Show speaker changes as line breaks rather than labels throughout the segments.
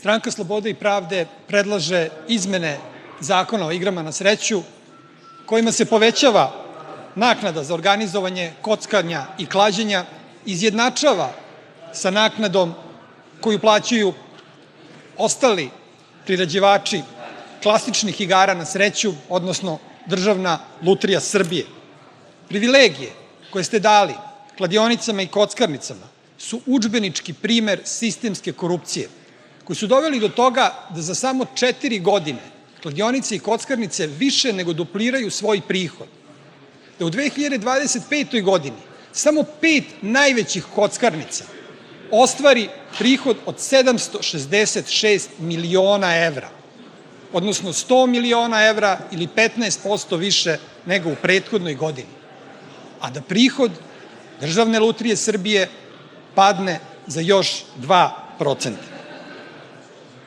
Stranka slobode i pravde predlaže izmene Zakona o igrama na sreću kojima se povećava naknada za organizovanje kockanja i klađenja, izjednačava sa naknadom koju plaćaju ostali priređivači klasičnih igara na sreću, odnosno Državna lutrija Srbije. Privilegije koje ste dali kladionicama i kockarnicama su udžbenički primer sistemske korupcije, koji su doveli do toga da za samo 4 godine kladionice i kockarnice više nego dupliraju svoj prihod, da u 2025. godini samo 5 najvećih kockarnica ostvari prihod od 766 miliona evra, odnosno 100 miliona evra ili 15% više nego u prethodnoj godini, a da prihod Državne lutrije Srbije padne za još 2%.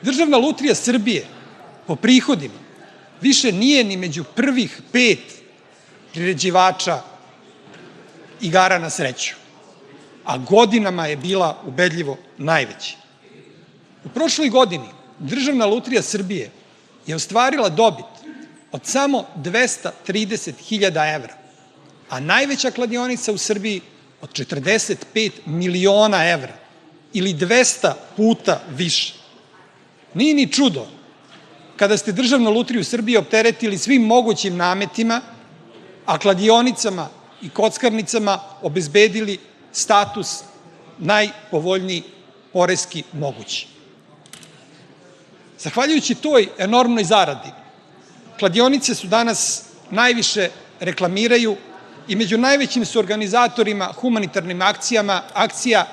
Državna lutrija Srbije po prihodima više nije ni među prvih 5 priređivača igara na sreću, a godinama je bila ubedljivo najveći. U prošloj godini Državna lutrija Srbije je ostvarila dobit od samo 230.000 evra, a najveća kladionica u Srbiji od 45 miliona evra ili 200 puta više. Nije ni čudo kada ste Državnu lutriju Srbije opteretili svim mogućim nametima, a kladionicama i kockarnicama obezbedili status najpovoljniji poreski mogući. Zahvaljujući toj enormnoj zaradi, kladionice su danas najviše reklamiraju i među najvećim su organizatorima humanitarnim akcija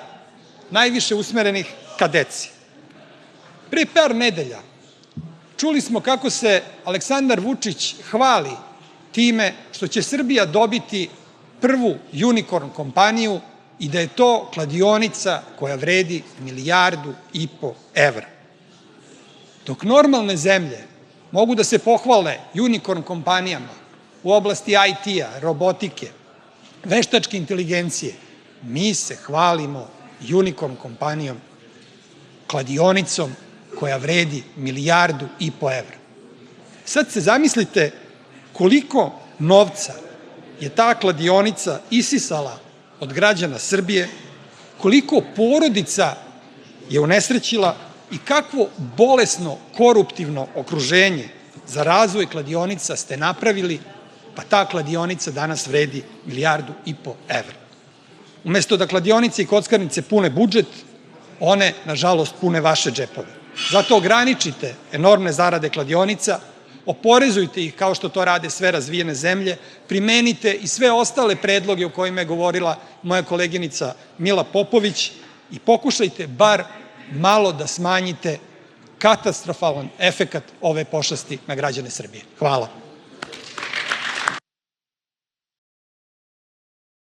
najviše usmerenih ka deci. Pre par nedelja čuli smo kako se Aleksandar Vučić hvali time što će Srbija dobiti prvu unikorn kompaniju i da je to kladionica koja vredi 1,5 milijardu evra. Dok normalne zemlje mogu da se pohvale unikorn kompanijama u oblasti IT-a, robotike, veštačke inteligencije, mi se hvalimo unikorn kompanijom, kladionicom koja vredi 1,5 milijardu evra. Sad se zamislite koliko novca je ta kladionica isisala od građana Srbije, koliko porodica je unesrećila i kakvo bolesno koruptivno okruženje za razvoj kladionica ste napravili, pa ta kladionica danas vredi 1,5 milijardu evra. Umesto da kladionice i kockarnice pune budžet, one, nažalost, pune vaše džepove. Zato ograničite enormne zarade kladionica, oporezujte ih kao što to rade sve razvijene zemlje, primenite i sve ostale predloge o kojima je govorila moja koleginica Mila Popović i pokušajte bar malo da smanjite katastrofalan efekat ove pošasti na građane Srbije. Hvala.